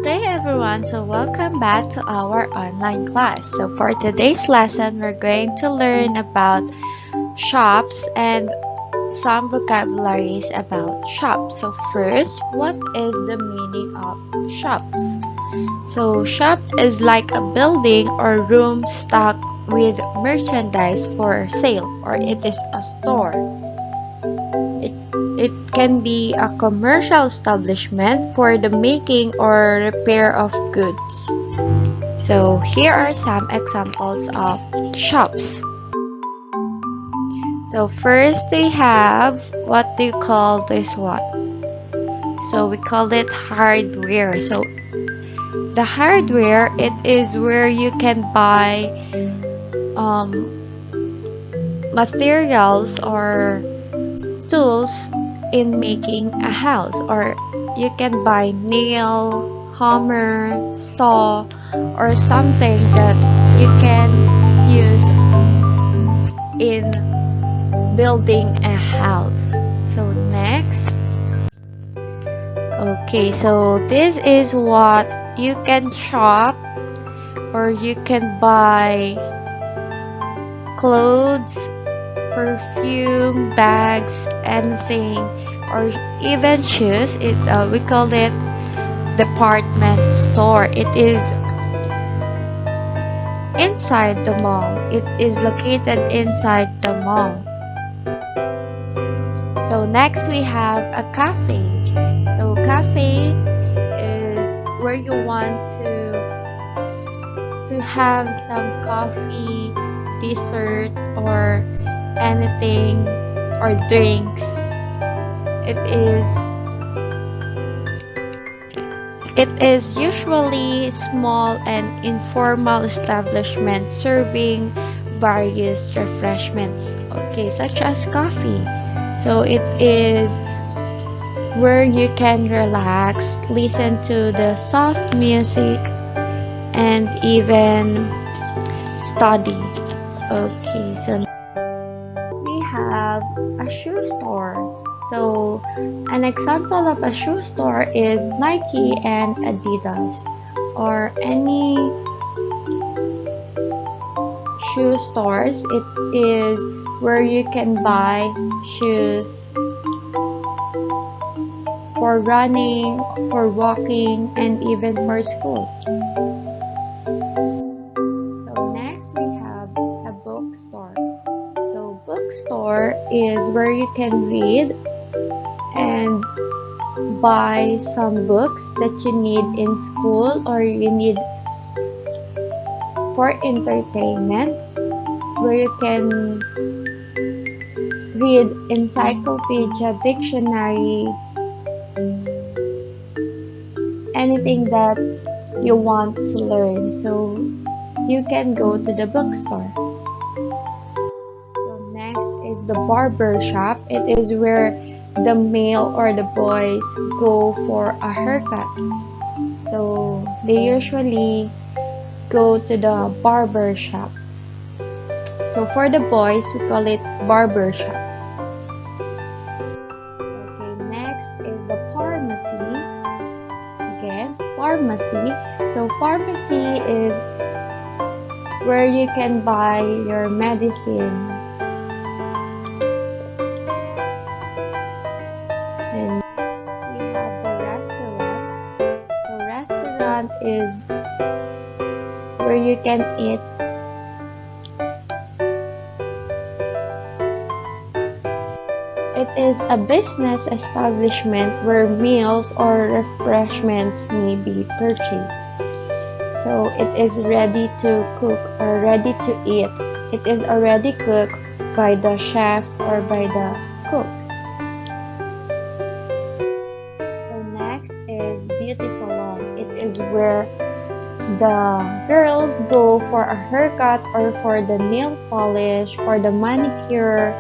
day everyone, so welcome back to our online class. So for today's lesson, we're going to learn about shops and some vocabularies about shops. So first, what is the meaning of shops? So shop is like a building or room stocked with merchandise for sale, or it is a store. It can be a commercial establishment for the making or repair of goods. So here are some examples of shops. So first we have, what do you call this one? So we call it hardware. So the hardware, it is where you can buy materials or tools in making a house, or you can buy nail, hammer, saw, or something that you can use in building a house. So next, okay, so this is what you can shop, or you can buy clothes, perfume, bags, anything, or even shoes. We call it department store. It is inside the mall. It is located inside the mall. So next we have a cafe. So cafe is where you want to have some coffee, dessert, or anything, or drinks. It is usually small and informal establishment serving various refreshments, okay, such as coffee. So it is where you can relax, listen to the soft music, and even study. Okay, so we have a shoe store. So an example of a shoe store is Nike and Adidas, or any shoe stores. It is where you can buy shoes for running, for walking, and even for school. So next we have a bookstore. So bookstore is where you can read and buy some books that you need in school, or you need for entertainment, where you can read encyclopedia, dictionary, anything that you want to learn. So you can go to the bookstore. So next is the barber shop. It is where the male or the boys go for a haircut. So they usually go to the barber shop. So for the boys, we call it barber shop. Okay, next is the pharmacy. Again, pharmacy. So pharmacy is where you can buy your medicines. And next we have the restaurant. So restaurant is where you can eat. It is a business establishment where meals or refreshments may be purchased. So it is ready to cook or ready to eat. It is already cooked by the chef or by the cook. So next is beauty salon. It is where the girls go for a haircut, or for the nail polish, for the manicure,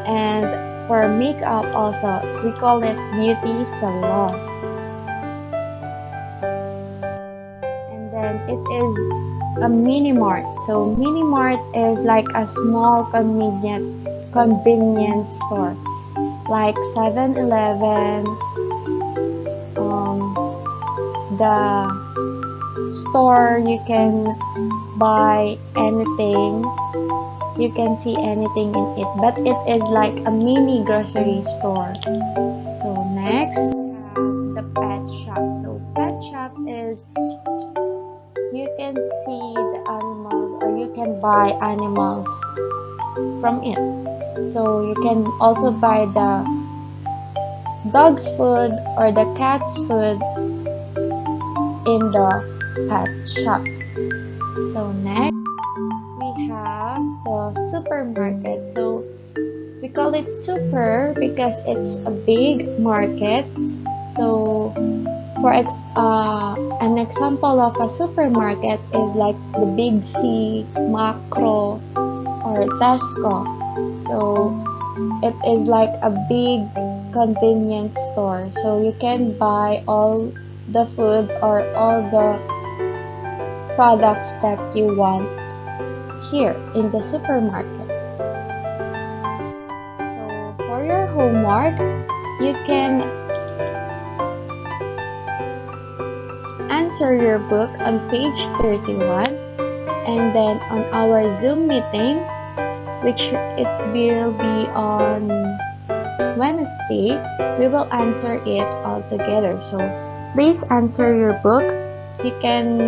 and for makeup also. We call it beauty salon. And then it is a mini mart. So mini mart is like a small convenience store, like 7-Eleven, the store, you can buy anything, you can see anything in it, but it is like a mini grocery store. So next we have the pet shop. So pet shop is, you can see the animals, or you can buy animals from it. So you can also buy the dog's food or the cat's food in the pet shop. So next we have the supermarket. So we call it super because it's a big market. So an example of a supermarket is like the Big C, Macro, or Tesco. So it is like a big convenience store. So you can buy all the food or all the products that you want here in the supermarket. So for your homework, you can answer your book on page 31, and then on our Zoom meeting, which it will be on Wednesday, we will answer it all together. So please answer your book. You can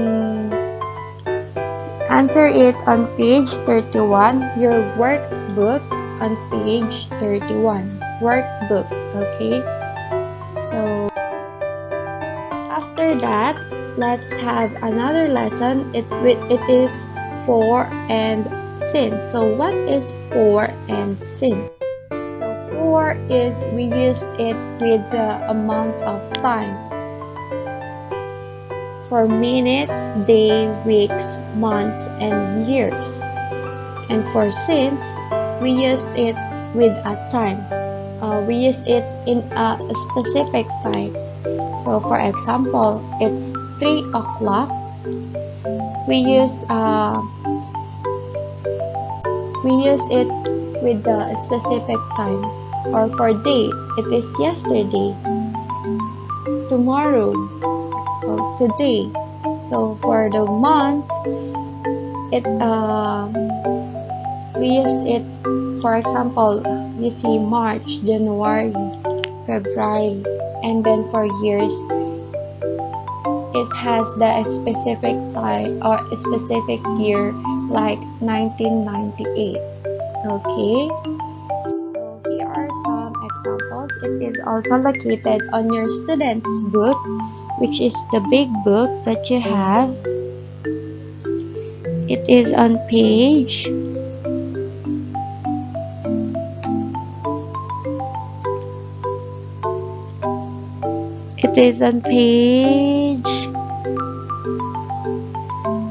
answer it on page 31, your workbook on page 31, workbook, okay? So after that, let's have another lesson. It is for and since. So what is for and since? So for is, we use it with the amount of time. For minutes, day, weeks, months, and years. And for since, we used it with a time. We use it in a specific time. So for example, it's 3 o'clock. We use it with the specific time. Or for day, it is yesterday, tomorrow, or today. So for the months, we use it, for example, you see March, January, February, and then for years, it has the specific time or a specific year, like 1998. Okay, so here are some examples. It is also located on your student's book, which is the big book that you have. It is on page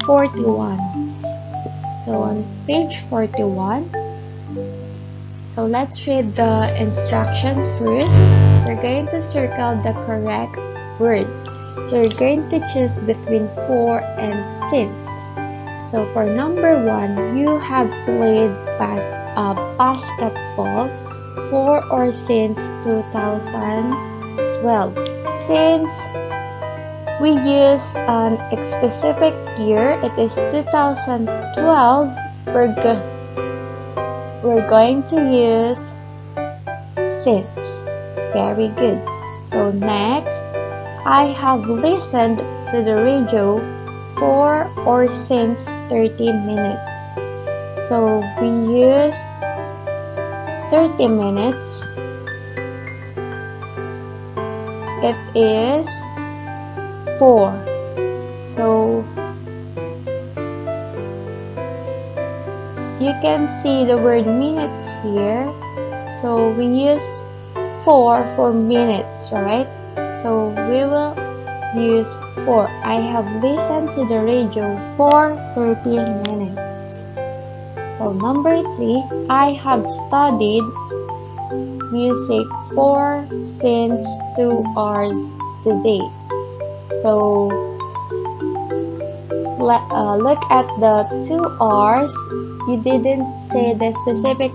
41. So on page 41, so let's read the instruction first. We're going to circle the correct word. So you're going to choose between for and since. So for number 1, you have played basketball for or since 2012. Since we use a specific year, it is 2012, we're going to use since. Very good. So next, I have listened to the radio for or since 30 minutes. So we use 30 minutes. It is 4. So you can see the word minutes here. So we use 4 for minutes, right? So we will use 4. I have listened to the radio for 30 minutes. So number 3, I have studied music for since 2 hours today. So look at the 2 hours. You didn't say the specific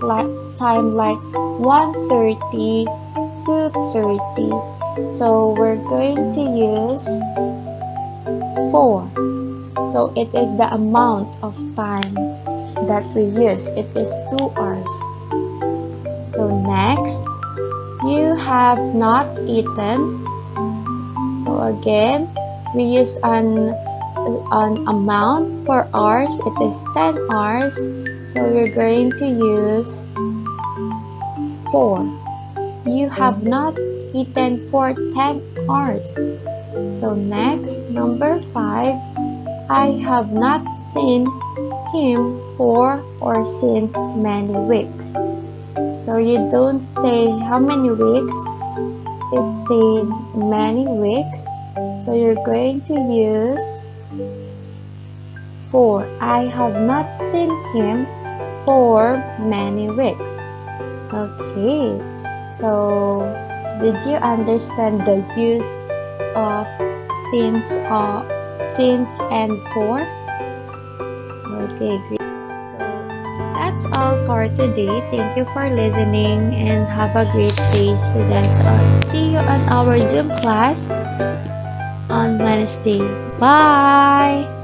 time, like 1:30, 2:30. So we're going to use 4. So it is the amount of time that we use. It is 2 hours. So next, you have not eaten. So again, we use an amount for hours. It is 10 hours. So we're going to use 4. You have not eaten for 10 hours. So next, number 5, I have not seen him for or since many weeks. So you don't say how many weeks, it says many weeks. So you're going to use 4. I have not seen him for many weeks. Okay, so did you understand the use of since and for? Okay, great. So that's all for today. Thank you for listening and have a great day, students. See you on our Zoom class on Wednesday. Bye!